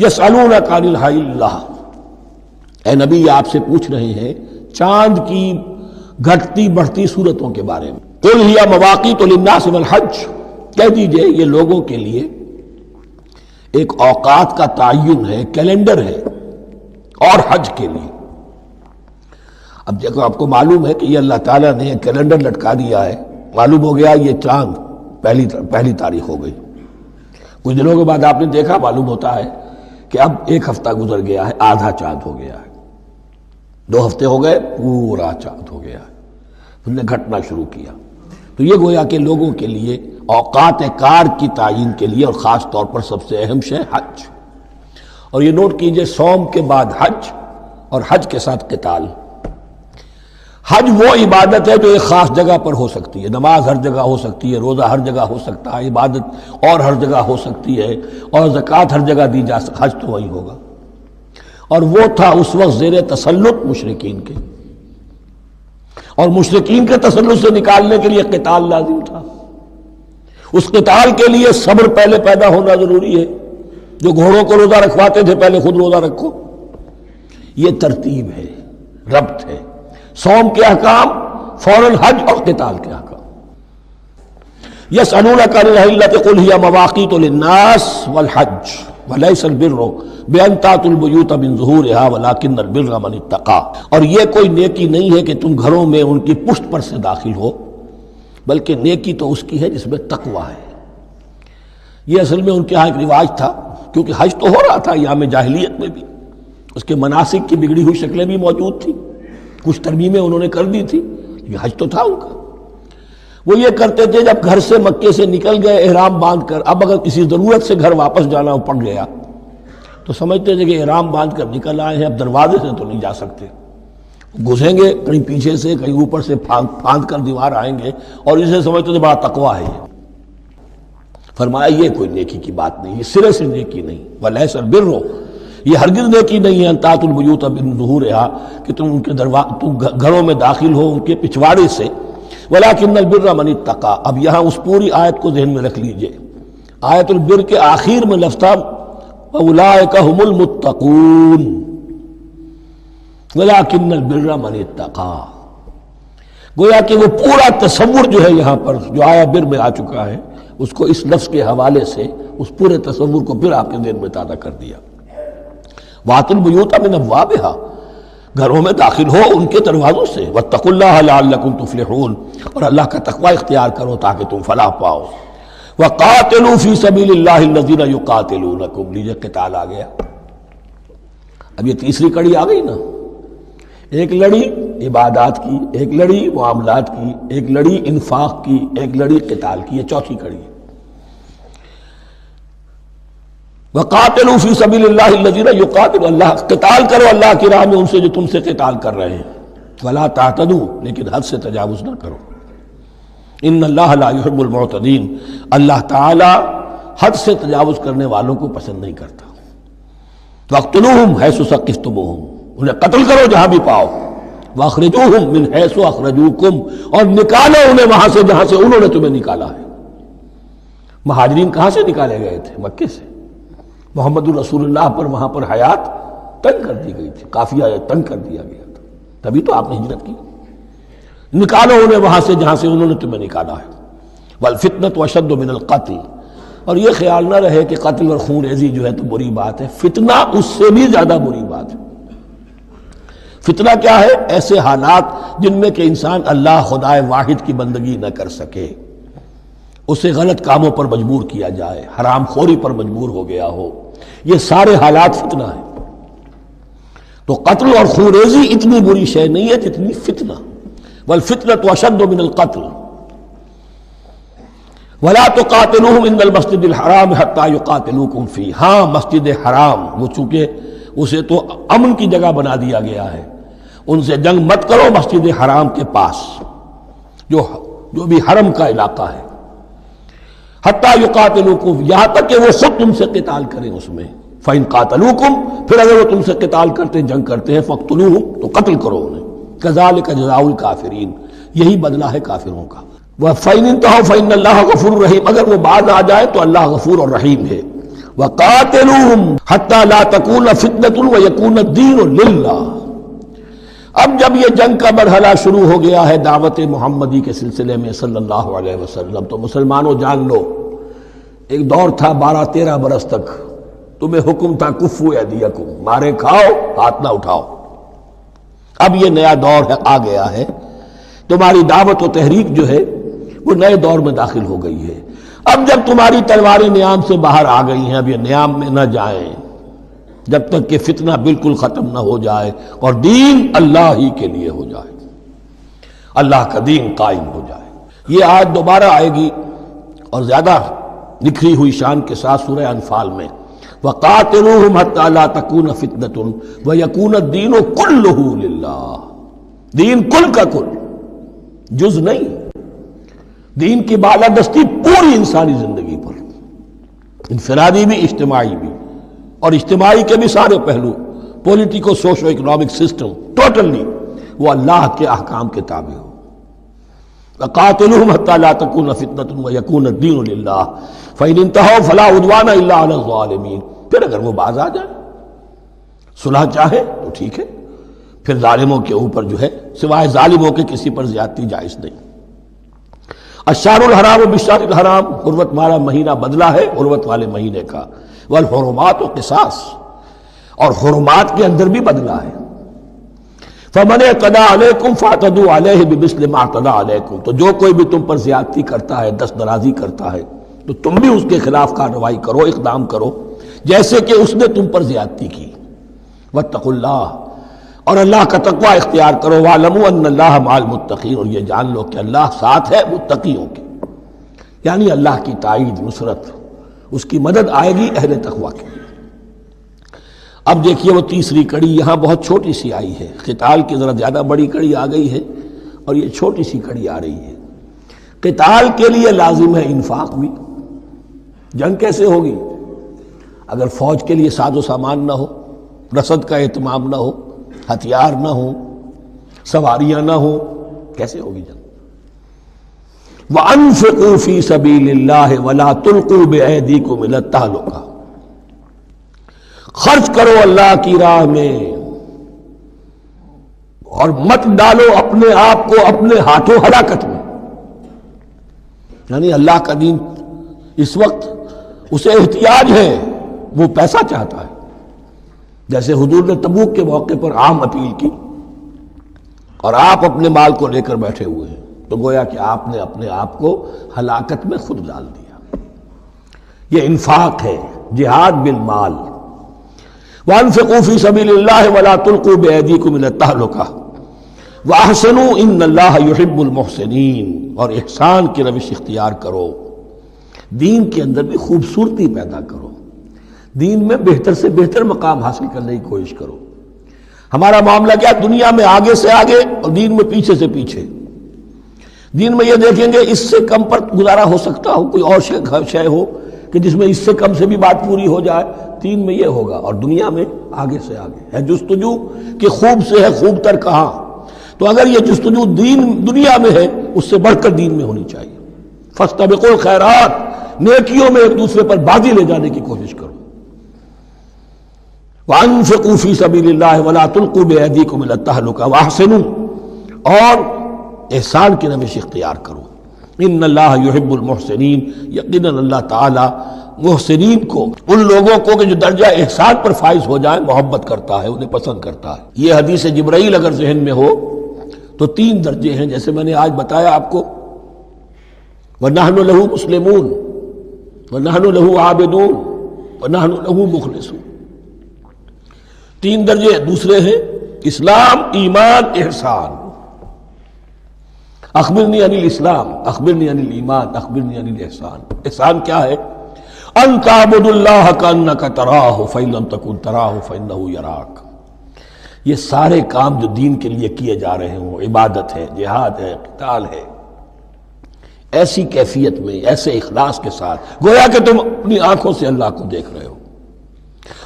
یسألونک عن الہلہ، اے نبی یہ آپ سے پوچھ رہے ہیں چاند کی گھٹتی بڑھتی صورتوں کے بارے میں۔ قل ہی مواقیت للناس والحج، کہہ دیجئے یہ لوگوں کے لیے ایک اوقات کا تعین ہے، کیلنڈر ہے، اور حج کے لیے۔ اب دیکھو آپ کو معلوم ہے کہ یہ اللہ تعالیٰ نے کیلنڈر لٹکا دیا ہے، معلوم ہو گیا یہ چاند پہلی تاریخ ہو گئی، کچھ دنوں کے بعد آپ نے دیکھا معلوم ہوتا ہے کہ اب ایک ہفتہ گزر گیا ہے، آدھا چاند ہو گیا ہے، 2 ہفتے ہو گئے، پورا چاند ہو گیا ہے، پھر نے گھٹنا شروع کیا۔ تو یہ گویا کہ لوگوں کے لیے اوقات کار کی تعین کے لیے، اور خاص طور پر سب سے اہم شے حج۔ اور یہ نوٹ کیجئے، صوم کے بعد حج، اور حج کے ساتھ قتال۔ حج وہ عبادت ہے جو ایک خاص جگہ پر ہو سکتی ہے، نماز ہر جگہ ہو سکتی ہے، روزہ ہر جگہ ہو سکتا ہے، عبادت اور ہر جگہ ہو سکتی ہے، اور زکوٰۃ ہر جگہ دی جا سکتی، حج تو وہی ہوگا۔ اور وہ تھا اس وقت زیر تسلط مشرکین کے، اور مشرکین کے تسلط سے نکالنے کے لیے قتال لازم تھا۔ اس قتال کے لیے صبر پہلے پیدا ہونا ضروری ہے، جو گھوڑوں کو روزہ رکھواتے تھے پہلے خود روزہ رکھو۔ یہ ترتیب ہے، ربط ہے، صوم کے احکام فوراً حج اور قتال کے احکام۔ یسألونک عن الہلۃ قل ہی مواقیت للناس والحج ولیس البر بأن تأتوا البیوت من ظہورها ولکن البر من اتقى، اور یہ کوئی نیکی نہیں ہے کہ تم گھروں میں ان کی پشت پر سے داخل ہو، بلکہ نیکی تو اس کی ہے جس میں تقوی ہے۔ یہ اصل میں ان کے ہاں ایک رواج تھا، کیونکہ حج تو ہو رہا تھا ایام جاہلیت میں بھی، اس کے مناسک کی بگڑی ہوئی شکلیں بھی موجود تھیں، کچھ ترمیمیں انہوں نے کر دی تھی، یہ حج تو تھا ان کا۔ وہ یہ کرتے تھے جب گھر سے مکے سے نکل گئے احرام باندھ کر، اب اگر کسی ضرورت سے گھر واپس جانا پڑ گیا تو سمجھتے تھے کہ احرام باندھ کر نکل آئے ہیں، اب دروازے سے تو نہیں جا سکتے، گھسیں گے کہیں پیچھے سے کہیں اوپر سے پھاند کر دیوار آئیں گے، اور اسے سمجھتے تھے بڑا تقویٰ ہے۔ فرمایا یہ کوئی نیکی کی بات نہیں، یہ سرے سے نیکی نہیں۔ ولیس البر، یہ ہرگز نیکی نہیں ہے ان تأتوا البیوت من ظہورها کہ تم ان کے تم گھروں میں داخل ہو ان کے پچھواڑے سے، ولکن البر من اتقى۔ اب یہاں اس پوری آیت کو ذہن میں رکھ لیجئے، آیت البر کے آخر میں لفظ تھا اولئک هم المتقون ولکن البر من اتقى۔ گویا کہ وہ پورا تصور جو ہے یہاں پر جو آیا بر میں آ چکا ہے، اس کو اس لفظ کے حوالے سے اس پورے تصور کو پھر آپ کے ذہن میں تازہ کر دیا۔ وَأْتُوا الْبُيُوتَ مِنْ أَبْوَابِهَا، گھروں میں داخل ہو ان کے دروازوں سے، وَاتَّقُوا اللَّهَ لَعَلَّكُمْ تُفْلِحُونَ، اور اللہ کا تقوی اختیار کرو تاکہ تم فلاح پاؤ۔ وَقَاتِلُوا فِي سَبِيلِ اللَّهِ الَّذِينَ يُقَاتِلُونَكُمْ، لیجئے قتال آ گیا۔ اب یہ تیسری کڑی آ گئی نا، ایک لڑی عبادات کی، ایک لڑی معاملات کی، ایک لڑی انفاق کی، ایک لڑی قتال کی، یہ چوتھی کڑی ہے۔ وَقَاتِلُوا فِي سَبِيلِ اللَّهِ الَّذِينَ يُقَاتِلُونَ، اللہ قتال کرو اللہ کی راہ میں ان سے جو تم سے قتال کر رہے ہیں۔ وَلَا تَعْتَدُوا، لیکن حد سے تجاوز نہ کرو۔ ان اللہ لا يحب المعتدین، اللہ تعالی حد سے تجاوز کرنے والوں کو پسند نہیں کرتا۔ وَاقْتُلُوهُمْ حَيْثُ ثَقِفْتُمُوهُمْ، انہیں قتل کرو جہاں بھی پاؤ۔ وَأَخْرِجُوهُمْ مِنْ حَيْثُ أَخْرَجُوكُمْ، اور نکالو انہیں وہاں سے جہاں سے انہوں نے تمہیں نکالا ہے۔ مہاجرین کہاں سے نکالے گئے تھے؟ مکے سے۔ محمد الرسول اللہ پر وہاں پر حیات تنگ کر دی گئی تھی، قافیہ تنگ کر دیا گیا تھا، تبھی تو آپ نے ہجرت کی۔ نکالو انہیں وہاں سے جہاں سے انہوں نے تمہیں نکالا ہے۔ والفتنة اشد من القتل، اور یہ خیال نہ رہے کہ قتل اور خون ریزی جو ہے تو بری بات ہے، فتنہ اس سے بھی زیادہ بری بات ہے۔ فتنہ کیا ہے؟ ایسے حالات جن میں کہ انسان اللہ خدائے واحد کی بندگی نہ کر سکے، اسے غلط کاموں پر مجبور کیا جائے، حرام خوری پر مجبور ہو گیا ہو، یہ سارے حالات فتنہ ہیں۔ تو قتل اور خون ریزی اتنی بری شے نہیں ہے جتنی فتنہ۔ والفتنة اشد من القتل ولا تقاتلوهم عند المسجد الحرام حتى يقاتلوكم فيه، ہاں مسجد حرام وہ چونکہ اسے تو امن کی جگہ بنا دیا گیا ہے، ان سے جنگ مت کرو مسجد حرام کے پاس جو بھی حرم کا علاقہ ہے، حتیٰ یقاتلوکم، یہاں تک کہ وہ خود تم سے قتال کریں اس میں۔ فَإِن قَاتَلُوكُمْ، پھر اگر وہ تم سے قتال کرتے جنگ کرتے ہیں، فَاقْتُلُوهُمْ، تو قتل کرو انہیں۔ كَذَلِكَ جَزَاءُ الْكَافِرِينَ، یہی بدلہ ہے کافروں کا۔ وَفَإِنِ انْتَهَوْا فَإِنَّ اللَّهَ غَفُورٌ رَحِيمٌ، اگر وہ باز آ جائے تو اللہ غفور اور رحیم ہے۔ وَقَاتِلُوهُمْ حَتَّى لَا تَكُونَ فِتْنَةٌ وَيَكُونَ الدِّينُ لِلَّهِ۔ اب جب یہ جنگ کا مرحلہ شروع ہو گیا ہے دعوت محمدی کے سلسلے میں صلی اللہ علیہ وسلم، تو مسلمانوں جان لو ایک دور تھا 12-13 برس تک تمہیں حکم تھا کفو ایدیکم، مارے کھاؤ ہاتھ نہ اٹھاؤ۔ اب یہ نیا دور آ گیا ہے، تمہاری دعوت و تحریک جو ہے وہ نئے دور میں داخل ہو گئی ہے۔ اب جب تمہاری تلواریں نیام سے باہر آ گئی ہیں، اب یہ نیام میں نہ جائیں جب تک کہ فتنہ بالکل ختم نہ ہو جائے اور دین اللہ ہی کے لیے ہو جائے، اللہ کا دین قائم ہو جائے۔ یہ آیت دوبارہ آئے گی اور زیادہ نکھری ہوئی شان کے ساتھ سورہ انفال میں، وَقَاتِلُوهُمْ حَتَّى لَا تَكُونَ فِتْنَةٌ وَيَكُونَ الدِّينُ كُلُّهُ لِلَّهِ، دین کل کا کل، جز نہیں۔ دین کی بالادستی پوری انسانی زندگی پر، انفرادی بھی اجتماعی بھی، اور اجتماعی کے بھی سارے پہلو، politico socio economic system totally وہ اللہ کے احکام کے تابع ہو۔ وَقَاتِلُوهُمْ حَتَّى لَا تَكُونَ فِتْنَةٌ وَيَكُونَ الدِّينُ لِلَّهِ فَإِنِ انْتَهَوْا فَلَا عُدْوَانَ إِلَّا عَلَى الظَّالِمِينَ۔ پھر اگر وہ باز آ جائے، صلح چاہے تو ٹھیک ہے، پھر ظالموں کے اوپر جو ہے سوائے ظالموں کے کسی پر زیادتی جائز نہیں۔ الشہر الحرام بالشہر الحرام، حرمت والا مہینہ بدلہ ہے حرمت والے مہینے کا، والحرمات قصاص، اور حرمات کے اندر بھی بدلہ ہے۔ فمن اعتدى علیکم فاعتدوا علیہ بمثل ما اعتدى علیکم، تو جو کوئی بھی تم پر زیادتی کرتا ہے، دست درازی کرتا ہے، تو تم بھی اس کے خلاف کارروائی کرو، اقدام کرو جیسے کہ اس نے تم پر زیادتی کی۔ واتقوا اللہ، اور اللہ کا تقوی اختیار کرو، وَاعْلَمُوا أَنَّ اللَّهَ مَعَ الْمُتَّقِينَ، اور یہ جان لو کہ اللہ ساتھ ہے متقیوں کے، یعنی اللہ کی تائید، نصرت، اس کی مدد آئے گی اہل تقوی کے۔ اب دیکھیے وہ تیسری کڑی یہاں بہت چھوٹی سی آئی ہے، قتال کی ذرا زیادہ بڑی کڑی آ گئی ہے اور یہ چھوٹی سی کڑی آ رہی ہے۔ قتال کے لیے لازم ہے انفاق بھی۔ جنگ کیسے ہوگی اگر فوج کے لیے ساز و سامان نہ ہو، رسد کا اہتمام نہ ہو، ہتھیار نہ ہو، سواریاں نہ ہو، کیسے ہوگی جنگ؟ وَأَنفِقُوا فِي سَبِيلِ اللَّهِ وَلَا تُلْقُوا بِأَيْدِيكُمْ إِلَى التَّهْلُكَةِ، خرچ کرو اللہ کی راہ میں اور مت ڈالو اپنے آپ کو اپنے ہاتھوں ہلاکت میں۔ یعنی اللہ کا دین اس وقت اسے احتیاج ہے، وہ پیسہ چاہتا ہے، جیسے حضور نے تبوک کے موقع پر عام اپیل کی اور آپ اپنے مال کو لے کر بیٹھے ہوئے ہیں، تو گویا کہ آپ نے اپنے آپ کو ہلاکت میں خود ڈال دیا۔ یہ انفاق ہے، جہاد بالمال۔ وَأَنفِقُوا فِي سَبِيلِ اللَّهِ وَلَا تُلْقُوا بِأَيْدِيكُمْ إِلَى التَّهْلُكَةِ وَأَحْسِنُوا إِنَّ اللَّهَ يُحِبُّ الْمُحْسِنِينَ، اور احسان کی روش اختیار کرو، دین کے اندر بھی خوبصورتی پیدا کرو، دین میں بہتر سے بہتر مقام حاصل کرنے کی کوشش کرو۔ ہمارا معاملہ کیا، دنیا میں آگے سے آگے اور دین میں پیچھے سے پیچھے۔ دین میں یہ دیکھیں گے اس سے کم پر گزارا ہو سکتا ہو، کوئی اور شے ہو کہ جس میں اس سے کم سے بھی بات پوری ہو جائے، دین میں یہ ہوگا، اور دنیا میں آگے سے آگے ہے جستجو کہ خوب سے ہے خوب تر کہاں۔ تو اگر یہ جستجو دنیا میں ہے، اس سے بڑھ کر دین میں ہونی چاہیے۔ فاستبقوا الخیرات، نیکیوں میں ایک دوسرے پر بازی لے جانے کی کوشش کرو۔ وَأَنفِقُوا فِي سَبِيلِ اللَّهِ وَلَا تُلْقُوا بِأَيْدِيكُمْ إِلَى التَّهْلُكَةِ وَأَحْسِنُوا، اور احسان کی روش اختیار کرو۔ ان اللہ یحب المحسنین، یقیناً اللہ تعالی محسنین کو، ان لوگوں کو کہ جو درجہ احسان پر فائز ہو جائیں، محبت کرتا ہے، انہیں پسند کرتا ہے۔ یہ حدیث جبرائیل اگر ذہن میں ہو تو 3 درجے ہیں، جیسے میں نے آج بتایا آپ کو، وَنَحْنُ لَهُ مُسْلِمُونَ وَنَحْنُ لَهُ عَابِدُونَ وَنَحْنُ لَهُ مُخْلِصُونَ۔ 3 درجے دوسرے ہیں، اسلام، ایمان، احسان۔ اخبرنی عن الاسلام، اخبرنی عن الایمان، اخبرنی عن الاحسان۔ احسان کیا ہے؟ ان تعبد اللہ کانک تراہ فإن لم تکن تراہ فإنہ یراک۔ یہ سارے کام جو دین کے لیے کیے جا رہے ہوں، عبادت ہے، جہاد ہے، قتال ہے، ایسی کیفیت میں، ایسے اخلاص کے ساتھ، گویا کہ تم اپنی آنکھوں سے اللہ کو دیکھ رہے ہو،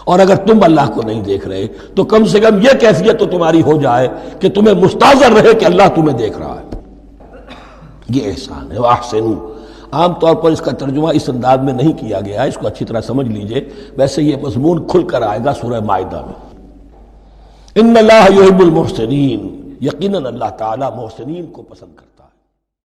اور اگر تم اللہ کو نہیں دیکھ رہے تو کم سے کم یہ کیفیت تو تمہاری ہو جائے کہ تمہیں مستحضر رہے کہ اللہ تمہیں دیکھ رہا ہے۔ یہ احسان ہے۔ وَأَحْسِنُوا، عام طور پر اس کا ترجمہ اس انداز میں نہیں کیا گیا ہے، اس کو اچھی طرح سمجھ لیجئے، ویسے یہ مضمون کھل کر آئے گا سورہ مائدہ میں۔ ان اللہ یحب المحسنین، یقیناً اللہ تعالیٰ محسنین کو پسند کرتا ہے۔